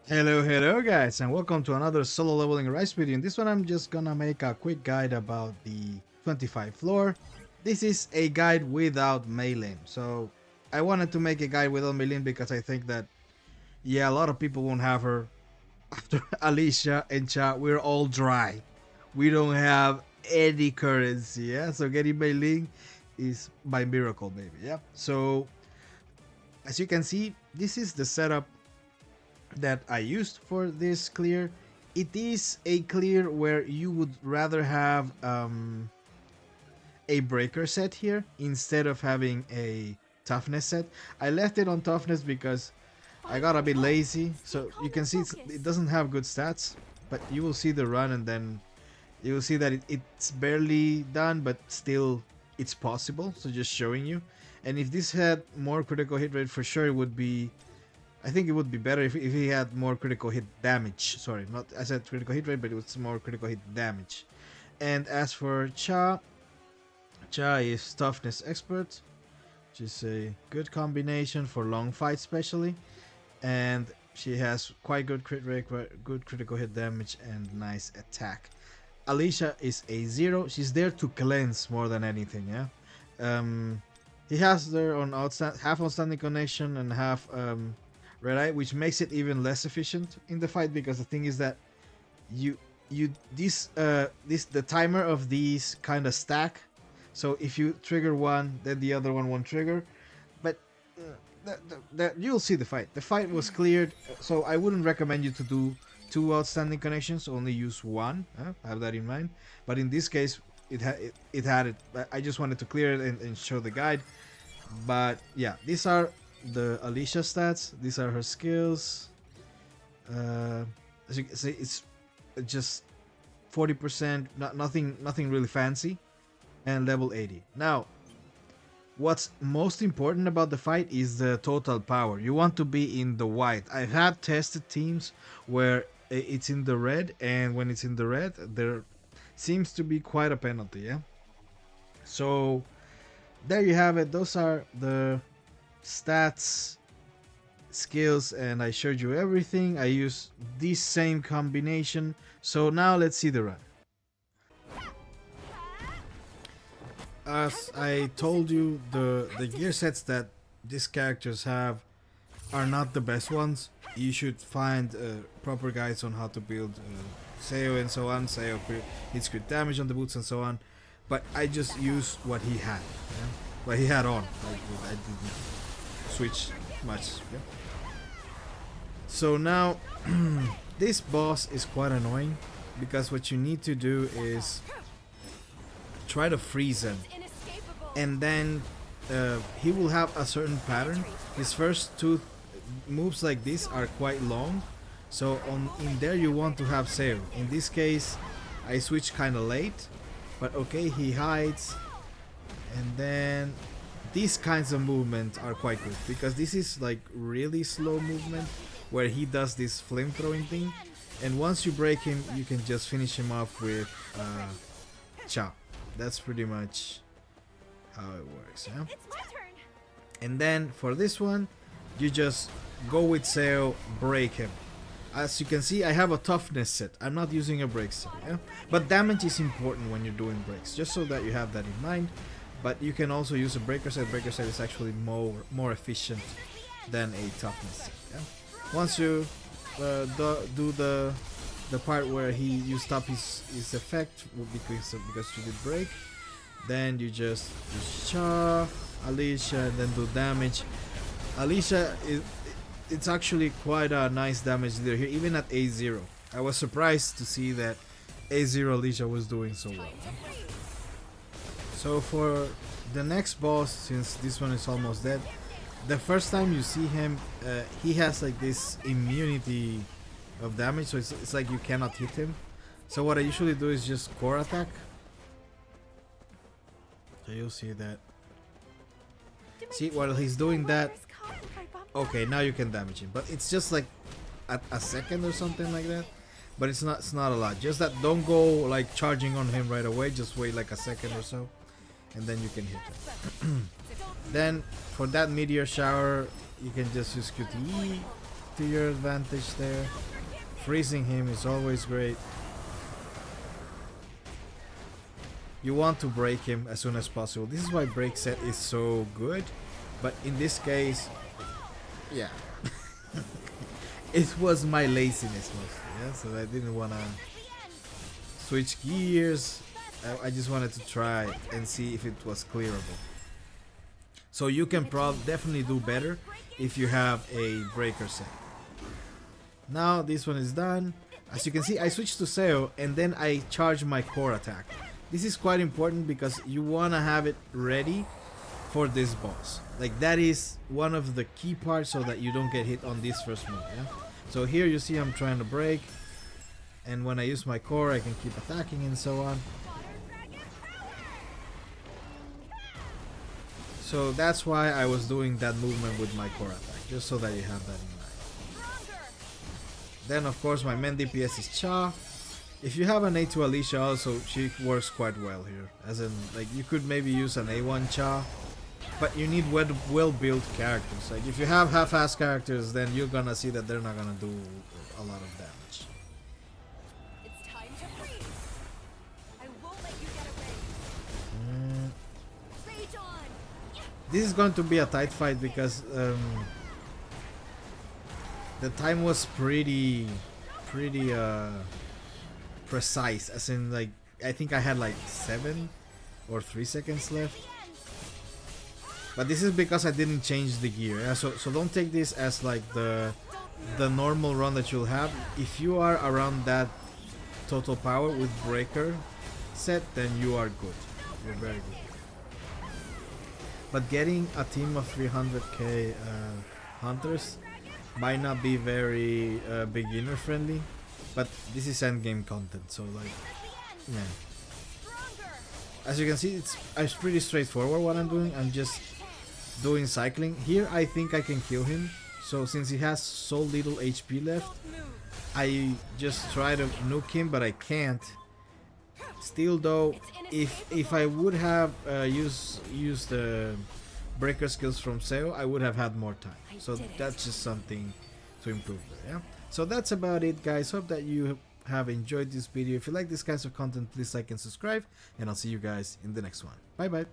Hello guys, and welcome to another solo leveling rise video. In this one I'm just gonna make a quick guide about the 25 floor. This is a guide without Meilin. So I wanted to make a guide without Meilin because I think that a lot of people won't have her. After Alicia and Cha, we're all dry. We don't have any currency, yeah? So getting Meilin is by miracle, baby, yeah? So as you can see, this is the setup that I used for this clear. It is a clear where you would rather have a breaker set here instead of having a toughness set. I left it on toughness because I got a bit lazy. So you can see it doesn't have good stats, but you will see the run and then you will see that it's barely done, but still it's possible. So just showing you. And if this had more critical hit rate, for sure it would be, I think it would be better if he had more critical hit damage. Sorry, not I said critical hit rate, but it was more critical hit damage. And as for Cha, Cha is toughness expert, which is a good combination for long fights, especially. And she has quite good crit rate, good critical hit damage, and nice attack. Alicia is A0. She's there to cleanse more than anything. Yeah. He has their on half outstanding connection and half red eye, which makes it even less efficient in the fight because the thing is that you this the timer of these kind of stack. So if you trigger one, then the other one won't trigger. But that you'll see the fight. The fight was cleared, so I wouldn't recommend you to do two outstanding connections. Only use one. Have that in mind. But in this case, it had it. I just wanted to clear it and show the guide. But yeah, these are the Alicia stats. These are her skills. As you can see, it's just 40%. Nothing really fancy, and level 80. Now, what's most important about the fight is the total power. You want to be in the white. I've had tested teams where it's in the red, and when it's in the red, there seems to be quite a penalty. Yeah. So there you have it. Those are the stats, skills, and I showed you everything. I use this same combination. So now let's see the run. As I told you, the gear sets that these characters have are not the best ones. You should find proper guides on how to build Seo and so on. Seo hits crit damage on the boots and so on. But I just used what he had. Yeah? What he had on. I didn't switch much. Yeah? So now, this boss is quite annoying because what you need to do is try to freeze him, and then he will have a certain pattern. His first two moves like this are quite long, so in there you want to have Seo. In this case, I switched kind of late, but okay, he hides, and then these kinds of movements are quite good because this is like really slow movement where he does this flame throwing thing, and once you break him, you can just finish him off with Cha. That's pretty much how it works. Yeah? And then for this one, you just go with Seo, break him. As you can see, I have a toughness set. I'm not using a break set. Yeah? But damage is important when you're doing breaks, just so that you have that in mind. But you can also use a breaker set. Breaker set is actually more efficient than a toughness set. Yeah? Once you do the part where you stop his effect because you did break, then you just use Cha, Alicia, and then do damage. Alicia it's actually quite a nice damage dealer here, even at A0. I was surprised to see that A0 Alicia was doing so well. So for the next boss, since this one is almost dead, the first time you see him, he has like this immunity of damage, so it's like you cannot hit him. So what I usually do is just core attack. So you'll see that. See, while he's doing that, okay, now you can damage him, but it's just like at a second or something like that. But it's not a lot. Just that don't go like charging on him right away. Just wait like a second or so, and then you can hit him. Then for that meteor shower, you can just use QTE, to your advantage there. Freezing him is always great. You want to break him as soon as possible. This is why break set is so good. But in this case, yeah. It was my laziness mostly, yeah? So I didn't want to switch gears. I just wanted to try and see if it was clearable. So you can definitely do better if you have a breaker set. Now this one is done. As you can see, I switched to Seo and then I charge my core attack. This is quite important because you want to have it ready for this boss. Like that is one of the key parts so that you don't get hit on this first move, yeah? So here you see I'm trying to break, and when I use my core I can keep attacking and so on. So that's why I was doing that movement with my core attack, just so that you have that in mind. Then of course my main DPS is Cha. If you have an A2 Alicia also, she works quite well here. As in, like, you could maybe use an A1 Cha, but you need well-built characters. Like if you have half-ass characters, then you're gonna see that they're not gonna do a lot of damage. It's time to freeze. I won't let you get away. Rage on. This is going to be a tight fight because the time was pretty precise. As in, like, I think I had like 7 or 3 seconds left. But this is because I didn't change the gear, yeah? So don't take this as like the normal run that you'll have. If you are around that total power with breaker set, then you are good. You're very good. But getting a team of 300k hunters might not be very beginner friendly, but this is endgame content, so like, yeah. As you can see, it's pretty straightforward what I'm doing. I'm just doing cycling. Here I think I can kill him, so since he has so little HP left, I just try to nuke him, but I can't. Still though, if I would have used the breaker skills from Seo, I would have had more time. So that's just something to improve there, yeah? So that's about it, guys. Hope that you have enjoyed this video. If you like this kinds of content, please like and subscribe, and I'll see you guys in the next one. Bye bye.